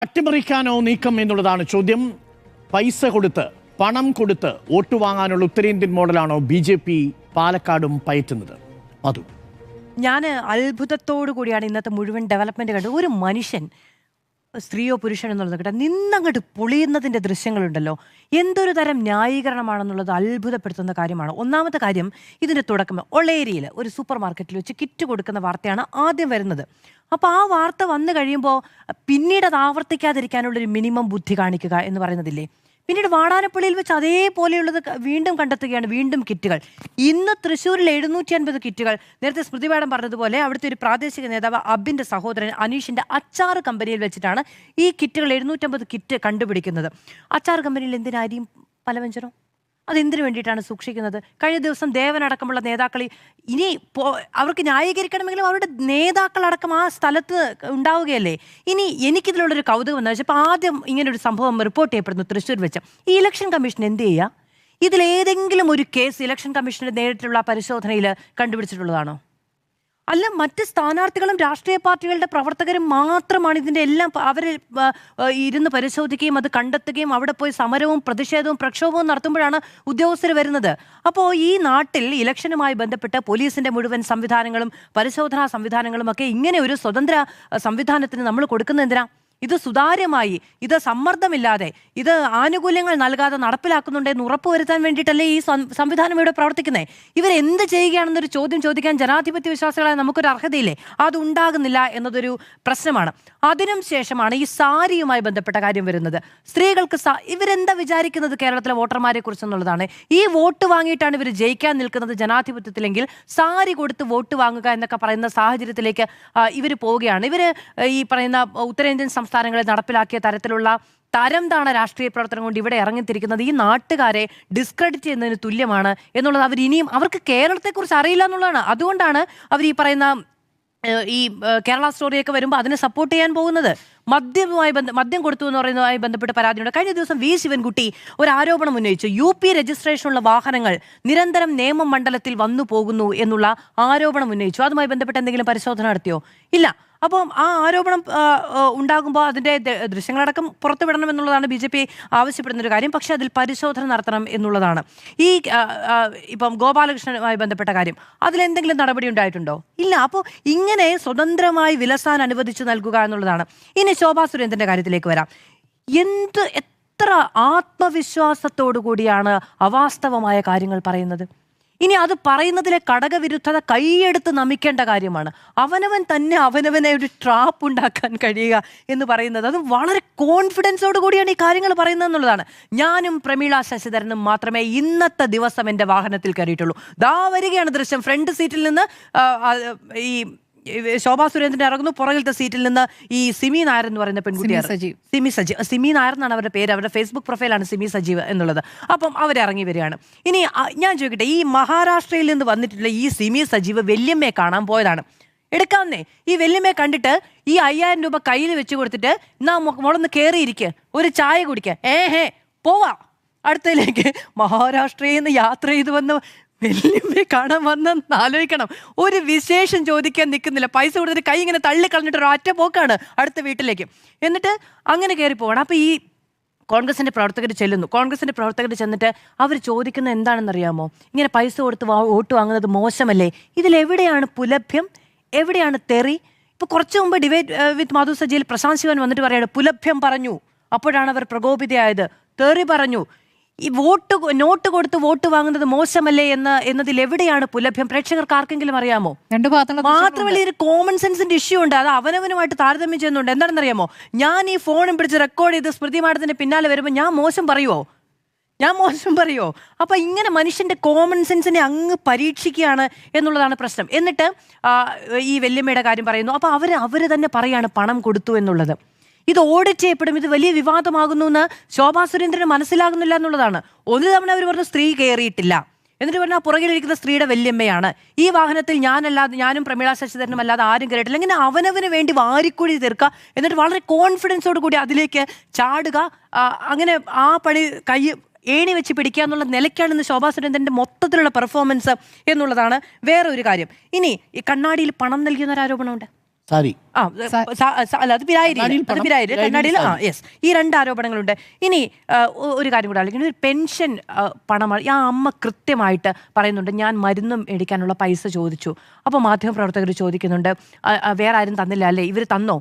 അട്ടിമറിക്കാനോ നീക്കം എന്നുള്ളതാണ് ചോദ്യം. പൈസ കൊടുത്ത് പണം കൊടുത്ത് വോട്ട് വാങ്ങാനുള്ള ഉത്തരേന്ത്യൻ മോഡലാണോ BJP പാലക്കാടും പയറ്റുന്നത്? അതും ഞാൻ അത്ഭുതത്തോടു കൂടിയാണ് ഇന്നത്തെ മുഴുവൻ ഡെവലപ്മെന്റ് കണ്ടത്. ഒരു മനുഷ്യൻ, സ്ത്രീയോ പുരുഷനോ എന്നുള്ളത് കേട്ടോ, നിന്നങ്ങോട്ട് പൊളിയുന്നതിൻ്റെ ദൃശ്യങ്ങളുണ്ടല്ലോ. എന്തൊരു തരം ന്യായീകരണമാണെന്നുള്ളത് അത്ഭുതപ്പെടുത്തുന്ന കാര്യമാണ്. ഒന്നാമത്തെ കാര്യം, ഇതിൻ്റെ തുടക്കം ഒളേരിയിൽ ഒരു സൂപ്പർ മാർക്കറ്റിൽ വെച്ച് കിറ്റ് കൊടുക്കുന്ന വാർത്തയാണ് ആദ്യം വരുന്നത്. അപ്പോൾ ആ വാർത്ത വന്നു കഴിയുമ്പോൾ പിന്നീട് അത് ആവർത്തിക്കാതിരിക്കാനുള്ളൊരു മിനിമം ബുദ്ധി കാണിക്കുക എന്ന് പറയുന്നതില്ലേ. പിന്നീട് വാടാനപ്പള്ളിയിൽ വെച്ച് അതേപോലെയുള്ളത് വീണ്ടും കണ്ടെത്തുകയാണ്, വീണ്ടും കിറ്റുകൾ. ഇന്ന് തൃശ്ശൂരിൽ 750 കിറ്റുകൾ. നേരത്തെ സ്മൃതി മാഡം പറഞ്ഞതുപോലെ അവിടുത്തെ ഒരു പ്രാദേശിക നേതാവ് അബിൻ്റെ സഹോദരൻ അനീഷിൻ്റെ അച്ചാർ കമ്പനിയിൽ വെച്ചിട്ടാണ് ഈ കിറ്റുകൾ 750 കിറ്റ് കണ്ടുപിടിക്കുന്നത്. അച്ചാർ കമ്പനിയിൽ എന്തിനാ അരിയും പലവ്യഞ്ജനവും അതെന്തിനു വേണ്ടിയിട്ടാണ് സൂക്ഷിക്കുന്നത്? കഴിഞ്ഞ ദിവസം ദേവനടക്കമുള്ള നേതാക്കൾ ഇനി അവർക്ക് ന്യായീകരിക്കണമെങ്കിലും അവരുടെ നേതാക്കളടക്കം ആ സ്ഥലത്ത് ഉണ്ടാവുകയല്ലേ. ഇനി എനിക്കിതിലുള്ളൊരു കൗതുകം എന്ന് വെച്ചാൽ, ഇപ്പോൾ ആദ്യം ഇങ്ങനൊരു സംഭവം റിപ്പോർട്ട് ചെയ്യപ്പെടുന്നു തൃശ്ശൂർ വെച്ച്. ഈ ഇലക്ഷൻ കമ്മീഷൻ എന്ത് ചെയ്യുക? ഇതിലേതെങ്കിലും ഒരു കേസ് ഇലക്ഷൻ കമ്മീഷൻ്റെ നേരിട്ടുള്ള പരിശോധനയിൽ കണ്ടുപിടിച്ചിട്ടുള്ളതാണോ? അല്ല, മറ്റ് സ്ഥാനാർത്ഥികളും രാഷ്ട്രീയ പാർട്ടികളുടെ പ്രവർത്തകരും മാത്രമാണ് ഇതിൻ്റെ എല്ലാം അവർ ഇരുന്ന് പരിശോധിക്കുകയും അത് കണ്ടെത്തുകയും അവിടെ പോയി സമരവും പ്രതിഷേധവും പ്രക്ഷോഭവും നടത്തുമ്പോഴാണ് ഉദ്യോഗസ്ഥർ വരുന്നത്. അപ്പോൾ ഈ നാട്ടിൽ ഇലക്ഷനുമായി ബന്ധപ്പെട്ട് പോലീസിൻ്റെ മുഴുവൻ സംവിധാനങ്ങളും പരിശോധനാ സംവിധാനങ്ങളും ഒക്കെ ഇങ്ങനെ ഒരു സ്വതന്ത്ര സംവിധാനത്തിന് നമ്മൾ കൊടുക്കുന്നത് എന്തിനാ? ഇത് സുതാര്യമായി, ഇത് സമ്മർദ്ദമില്ലാതെ, ഇത് ആനുകൂല്യങ്ങൾ നൽകാതെ നടപ്പിലാക്കുന്നുണ്ടെന്ന് ഉറപ്പുവരുത്താൻ വേണ്ടിയിട്ടല്ലേ ഈ സംവിധാനം ഇവിടെ പ്രവർത്തിക്കുന്നത്. ഇവരെന്ത് ചെയ്യുകയാണെന്നൊരു ചോദ്യം ചോദിക്കാൻ ജനാധിപത്യ വിശ്വാസികളായ നമുക്കൊരു അർഹതയില്ലേ? അതുണ്ടാകുന്നില്ല എന്നതൊരു പ്രശ്നമാണ്. അതിനും ശേഷമാണ് ഈ സാരിയുമായി ബന്ധപ്പെട്ട കാര്യം വരുന്നത്. സ്ത്രീകൾക്ക് ഇവരെന്താ വിചാരിക്കുന്നത് കേരളത്തിലെ വോട്ടർമാരെ കുറിച്ചെന്നുള്ളതാണ്. ഈ വോട്ട് വാങ്ങിയിട്ടാണ് ഇവർ ജയിക്കാൻ നിൽക്കുന്നത് ജനാധിപത്യത്തിലെങ്കിൽ സാരി കൊടുത്ത് വോട്ട് വാങ്ങുക എന്നൊക്കെ പറയുന്ന സാഹചര്യത്തിലേക്ക് ഇവർ പോവുകയാണ്. ഇവർ ഈ പറയുന്ന ഉത്തരേന്ത്യൻ സംസ്ഥാനങ്ങളിൽ നടപ്പിലാക്കിയ തരത്തിലുള്ള തരംതാണ രാഷ്ട്രീയ പ്രവർത്തനം കൊണ്ട് ഇവിടെ ഇറങ്ങിത്തിരിക്കുന്നത് ഈ നാട്ടുകാരെ ഡിസ്ക്രെഡിറ്റ് ചെയ്യുന്നതിന് തുല്യമാണ് എന്നുള്ളത് അവർക്ക് കേരളത്തെക്കുറിച്ച് അറിയില്ല എന്നുള്ളതാണ്. അതുകൊണ്ടാണ് അവർ ഈ പറയുന്ന ഈ കേരള സ്റ്റോറിയൊക്കെ വരുമ്പോൾ അതിനെ സപ്പോർട്ട് ചെയ്യാൻ പോകുന്നത്. മദ്യം കൊടുത്തു എന്ന് പറയുന്നതുമായി ബന്ധപ്പെട്ട് പരാതിയുണ്ട്. കഴിഞ്ഞ ദിവസം ശിവൻകുട്ടി ഒരു ആരോപണം ഉന്നയിച്ചു. UP രജിസ്ട്രേഷനുള്ള വാഹനങ്ങൾ നിരന്തരം നേമം മണ്ഡലത്തിൽ വന്നു പോകുന്നു എന്നുള്ള ആരോപണം ഉന്നയിച്ചു. അതുമായി ബന്ധപ്പെട്ട് എന്തെങ്കിലും പരിശോധന നടത്തിയോ? ഇല്ല. അപ്പം ആ ആരോപണം ഉണ്ടാകുമ്പോൾ അതിൻ്റെ ദൃശ്യങ്ങളടക്കം പുറത്തുവിടണം എന്നുള്ളതാണ് BJP ആവശ്യപ്പെടുന്നൊരു കാര്യം. പക്ഷേ അതിൽ പരിശോധന നടത്തണം എന്നുള്ളതാണ്. ഈ ഇപ്പം ഗോപാലകൃഷ്ണനുമായി ബന്ധപ്പെട്ട കാര്യം, അതിലെന്തെങ്കിലും നടപടി ഉണ്ടായിട്ടുണ്ടോ? ഇല്ല. അപ്പോൾ ഇങ്ങനെ സ്വതന്ത്രമായി വിലസാൻ അനുവദിച്ചു നൽകുക എന്നുള്ളതാണ്. ഇനി ശോഭാ സുരേന്ദ്രൻ്റെ കാര്യത്തിലേക്ക് വരാം. എത്ര ആത്മവിശ്വാസത്തോടു കൂടിയാണ് അവാസ്തവമായ കാര്യങ്ങൾ പറയുന്നത്. ഇനി അത് പറയുന്നതിലെ ഘടകവിരുദ്ധത കൈയെടുത്ത് നമിക്കേണ്ട കാര്യമാണ്. അവനവനെ ഒരു ട്രാപ്പ് ഉണ്ടാക്കാൻ കഴിയുക എന്ന് പറയുന്നത്, അത് വളരെ കോൺഫിഡൻസോട് കൂടിയാണ് ഈ കാര്യങ്ങൾ പറയുന്നത് എന്നുള്ളതാണ്. ഞാനും പ്രമീള ശശിധരനും മാത്രമേ ഇന്നത്തെ ദിവസം എൻ്റെ വാഹനത്തിൽ കയറിയിട്ടുള്ളൂ. ദാ വരികയാണ് ദൃശ്യം. ഫ്രണ്ട് സീറ്റിൽ നിന്ന് ഈ ശോഭാ സുരേന്ദ്രൻ ഇറങ്ങുന്നു. പുറകിലത്തെ സീറ്റിൽ നിന്ന് ഈ സിമി നായർ എന്ന് പറയുന്ന പെൺകുട്ടിയാണ്, സിമി നായർ എന്നാണ് അവരുടെ പേര്. അവരുടെ ഫേസ്ബുക്ക് പ്രൊഫൈലാണ് സിമി സജീവ് എന്നുള്ളത്. അപ്പം അവരിറങ്ങി വരികയാണ്. ഇനി ഞാൻ ചോദിക്കട്ടെ, ഈ മഹാരാഷ്ട്രയിൽ നിന്ന് വന്നിട്ടുള്ള ഈ സിമി സജീവ് വല്യമ്മയെ കാണാൻ പോയതാണ്. എടുക്കാവുന്നേ. ഈ വല്യമ്മയെ കണ്ടിട്ട് ഈ 5000 രൂപ കയ്യിൽ വെച്ച് കൊടുത്തിട്ട് എന്നാ മോളൊന്ന് കയറിയിരിക്കുക, ഒരു ചായ കുടിക്കുക, പോവാ അടുത്തതിലേക്ക്. മഹാരാഷ്ട്രയിൽ നിന്ന് യാത്ര ചെയ്ത് വന്ന് വല്യമ്മയെ കാണാൻ വന്നെന്ന് ആലോചിക്കണം. ഒരു വിശേഷം ചോദിക്കാൻ നിൽക്കുന്നില്ല. പൈസ കൊടുത്തിട്ട് കൈ ഇങ്ങനെ തള്ളിക്കളഞ്ഞിട്ട് ഒരു ഒറ്റ പോക്കാണ് അടുത്ത വീട്ടിലേക്ക്. എന്നിട്ട് അങ്ങനെ കയറി പോകണം. അപ്പോൾ ഈ കോൺഗ്രസിൻ്റെ പ്രവർത്തകർ ചെന്നിട്ട് അവർ ചോദിക്കുന്നത് എന്താണെന്നറിയാമോ? ഇങ്ങനെ പൈസ കൊടുത്ത് വോട്ട് വാങ്ങുന്നത് മോശമല്ലേ? ഇതിലെവിടെയാണ് പുലഭ്യം, എവിടെയാണ് തെറി? ഇപ്പോൾ കുറച്ച് മുമ്പ് ഡിബേറ്റ് വിത്ത് മാധു സജിയിൽ പ്രശാന്ത് ശിവൻ വന്നിട്ട് പറയാണ് പുലഭ്യം പറഞ്ഞു. അപ്പോഴാണ് അവർ പ്രകോപിതയായത്. തെറി പറഞ്ഞു. ഈ നോട്ട് കൊടുത്ത് വോട്ട് വാങ്ങുന്നത് മോശമല്ലേ എന്നതിൽ എവിടെയാണ് പുലഭ്യം? പ്രേക്ഷകർക്ക് ആർക്കെങ്കിലും അറിയാമോ? മാത്രമല്ല, ഒരു കോമൺ സെൻസിന്റെ ഇഷ്യൂ ഉണ്ട്. അത് അവനവനുമായിട്ട് താരതമ്യം ചെയ്യുന്നുണ്ട്. എന്താണെന്നറിയാമോ? ഞാൻ ഈ ഫോണും പിടിച്ച് റെക്കോർഡ് ചെയ്ത് സ്മൃതി മാഡത്തിന്റെ പിന്നാലെ വരുമ്പോൾ ഞാൻ മോശം പറയുമോ? അപ്പൊ ഇങ്ങനെ മനുഷ്യന്റെ കോമൺ സെൻസിനെ അങ്ങ് പരീക്ഷിക്കുകയാണ് എന്നുള്ളതാണ് പ്രശ്നം. എന്നിട്ട് ഈ വല്യമ്മയുടെ കാര്യം പറയുന്നു. അപ്പൊ അവര് തന്നെ പറയാണ് പണം കൊടുത്തു എന്നുള്ളത്. ഇത് ഓഡിറ്റ് ചെയ്യപ്പെടും, ഇത് വലിയ വിവാദമാകുന്നു എന്ന് ശോഭാ സുരേന്ദ്രന് മനസ്സിലാകുന്നില്ല എന്നുള്ളതാണ്. ഒരു തവണ അവർ പറഞ്ഞു സ്ത്രീ കയറിയിട്ടില്ല, എന്നിട്ട് പറഞ്ഞാൽ പുറകിലിരിക്കുന്ന സ്ത്രീയുടെ വല്യമ്മയാണ്. ഈ വാഹനത്തിൽ ഞാനും പ്രമീള ശശിധരനും അല്ലാതെ ആരും കയറിയിട്ടില്ല. ഇങ്ങനെ അവനവന് വേണ്ടി വാരിക്കുഴി തീർക്കുക, എന്നിട്ട് വളരെ കോൺഫിഡൻസോട് കൂടി അതിലേക്ക് ചാടുക, അങ്ങനെ ആ പണി ഏണി വെച്ച് പിടിക്കുക എന്നുള്ള നിലയ്ക്കാണ് ഇന്ന് ശോഭാ സുരേന്ദ്രൻ്റെ മൊത്തത്തിലുള്ള പെർഫോമൻസ് എന്നുള്ളതാണ് വേറെ ഒരു കാര്യം. ഇനി ഈ കണ്ണാടിയിൽ പണം നൽകിയെന്നൊരു ആരോപണമുണ്ട്. സാരി അല്ല അത് പിരായിരി കണ്ണാടിയിൽ യെസ് ഈ 2 ആരോപണങ്ങളുണ്ട്. ഇനി ഒരു കാര്യം കൂടെ അല്ലെങ്കിൽ ഒരു പെൻഷൻ പണമാണ് ആ അമ്മ കൃത്യമായിട്ട് പറയുന്നുണ്ട്, ഞാൻ മരുന്നും മേടിക്കാനുള്ള പൈസ ചോദിച്ചു. അപ്പോൾ മാധ്യമപ്രവർത്തകർ ചോദിക്കുന്നുണ്ട്, വേറെ ആരും തന്നില്ല അല്ലേ, ഇവർ തന്നോ?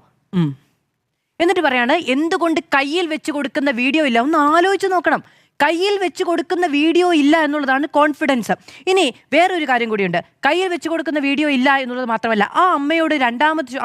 എന്നിട്ട് പറയാണ് എന്തുകൊണ്ട് കയ്യിൽ വെച്ച് കൊടുക്കുന്ന വീഡിയോ ഇല്ല. ഒന്ന് ആലോചിച്ച് നോക്കണം, കയ്യിൽ വെച്ച് കൊടുക്കുന്ന വീഡിയോ ഇല്ല എന്നുള്ളതാണ് കോൺഫിഡൻസ്. ഇനി വേറൊരു കാര്യം കൂടിയുണ്ട്, കയ്യിൽ വെച്ച് കൊടുക്കുന്ന വീഡിയോ ഇല്ല എന്നുള്ളത് മാത്രമല്ല, ആ അമ്മയോട്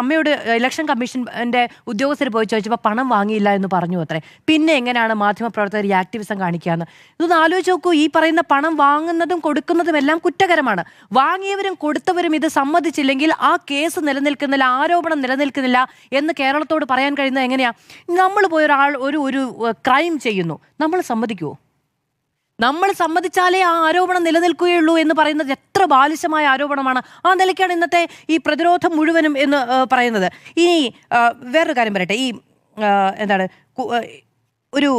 അമ്മയോട് ഇലക്ഷൻ കമ്മീഷൻ്റെ ഉദ്യോഗസ്ഥർ പോയി ചോദിച്ചപ്പോൾ പണം വാങ്ങിയില്ല എന്ന് പറഞ്ഞു അത്രേ. പിന്നെ എങ്ങനെയാണ് മാധ്യമപ്രവർത്തകർ ഈ ആക്ടിവിസം കാണിക്കുകയെന്ന് ഇതൊന്ന് ആലോചിച്ച് നോക്കൂ. ഈ പറയുന്ന പണം വാങ്ങുന്നതും കൊടുക്കുന്നതും എല്ലാം കുറ്റകരമാണ്. വാങ്ങിയവരും കൊടുത്തവരും ഇത് സമ്മതിച്ചില്ലെങ്കിൽ ആ കേസ് നിലനിൽക്കുന്നില്ല, ആരോപണം നിലനിൽക്കുന്നില്ല എന്ന് കേരളത്തോട് പറയാൻ കഴിയുന്നത് എങ്ങനെയാ? നമ്മൾ പോയി ഒരു ക്രൈം ചെയ്യുന്നു, നമ്മൾ സമ്മതിക്കുമോ? നമ്മൾ സമ്മതിച്ചാലേ ആ ആരോപണം നിലനിൽക്കുകയുള്ളൂ എന്ന് പറയുന്നത് എത്ര ബാലിശമായ ആരോപണമാണ്. ആ നിലയ്ക്കാണ് ഇന്നത്തെ ഈ പ്രതിരോധം മുഴുവനും എന്ന് പറയുന്നത്. ഇനി വേറൊരു കാര്യം പറയട്ടെ, ഈ എന്താണ് ഒരു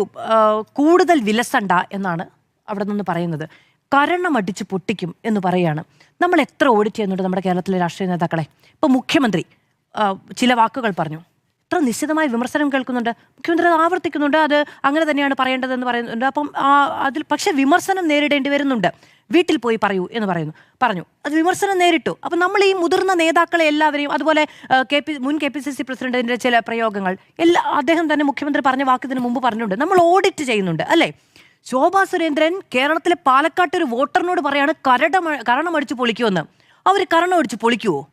കൂടുതൽ വിലസണ്ട എന്നാണ് അവിടെ നിന്ന് പറയുന്നത്. കരണമടിച്ച് പൊട്ടിക്കും എന്ന് പറയുകയാണ്. നമ്മൾ എത്ര ഓഡിറ്റ് ചെയ്യുന്നുണ്ട് നമ്മുടെ കേരളത്തിലെ രാഷ്ട്രീയ നേതാക്കളെ? ഇപ്പം മുഖ്യമന്ത്രി ചില വാക്കുകൾ പറഞ്ഞു, എത്ര നിശ്ചിതമായ വിമർശനം കേൾക്കുന്നുണ്ട്. മുഖ്യമന്ത്രി അത് ആവർത്തിക്കുന്നുണ്ട്, അത് അങ്ങനെ തന്നെയാണ് പറയേണ്ടതെന്ന് പറയുന്നുണ്ട്. അപ്പം അതിൽ പക്ഷെ വിമർശനം നേരിടേണ്ടി വരുന്നുണ്ട്. വീട്ടിൽ പോയി പറയൂ എന്ന് പറഞ്ഞു അത് വിമർശനം നേരിട്ടു. അപ്പം നമ്മൾ ഈ മുതിർന്ന നേതാക്കളെ എല്ലാവരെയും, അതുപോലെ മുൻ KPCC പ്രസിഡന്റിന്റെ ചില പ്രയോഗങ്ങൾ അദ്ദേഹം തന്നെ മുഖ്യമന്ത്രി പറഞ്ഞ വാക്കിന് മുമ്പ് പറഞ്ഞിട്ടുണ്ട്, നമ്മൾ ഓഡിറ്റ് ചെയ്യുന്നുണ്ട് അല്ലേ? ശോഭാ സുരേന്ദ്രൻ കേരളത്തിലെ പാലക്കാട്ട് ഒരു വോട്ടറിനോട് പറയാണ് കരണമടിച്ച് പൊളിക്കുമെന്ന്. അവർ കരണമടിച്ച് പൊളിക്കുമോ?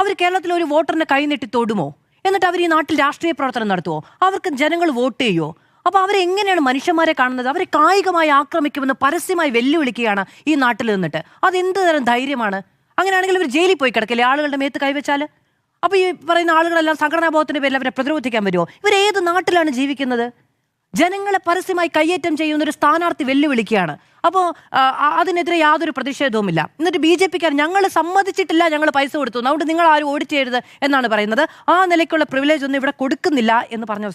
അവർ കേരളത്തിലെ ഒരു വോട്ടറിനെ കൈനീട്ടി തൊടുമോ? എന്നിട്ട് അവർ ഈ നാട്ടിൽ രാഷ്ട്രീയ പ്രവർത്തനം നടത്തുമോ? അവർക്ക് ജനങ്ങൾ വോട്ട് ചെയ്യുമോ? അപ്പോൾ അവരെങ്ങനെയാണ് മനുഷ്യന്മാരെ കാണുന്നത്? അവരെ കായികമായി ആക്രമിക്കുമെന്ന് പരസ്യമായി വെല്ലുവിളിക്കുകയാണ് ഈ നാട്ടിൽ നിന്നിട്ട്. അതെന്ത് തരം ധൈര്യമാണ്? അങ്ങനെയാണെങ്കിൽ ഇവർ ജയിലിൽ പോയി കിടക്കില്ലേ ആളുകളുടെ മേത്ത് കൈവച്ചാൽ? അപ്പോൾ ഈ പറയുന്ന ആളുകളെല്ലാം സംഘടനാബോധത്തിന്റെ പേരിൽ അവരെ പ്രതിരോധിക്കാൻ വരുമോ? ഇവർ ഏത് നാട്ടിലാണ് ജീവിക്കുന്നത്? ജനങ്ങളെ പരസ്യമായി കയ്യേറ്റം ചെയ്യുന്ന ഒരു സ്ഥാനാർത്ഥി വെല്ലുവിളിക്കുകയാണ്. അപ്പോൾ അതിനെതിരെ യാതൊരു പ്രതിഷേധവുമില്ല. എന്നിട്ട് BJPക്കാർ ഞങ്ങൾ സമ്മതിച്ചിട്ടില്ല, ഞങ്ങൾ പൈസ കൊടുത്തു, അതുകൊണ്ട് നിങ്ങൾ ആരും ഓഡിറ്റ് ചെയ്യരുത് എന്നാണ് പറയുന്നത്. ആ നിലയ്ക്കുള്ള പ്രിവിലേജ് ഒന്നും ഇവിടെ കൊടുക്കുന്നില്ല എന്ന് പറഞ്ഞ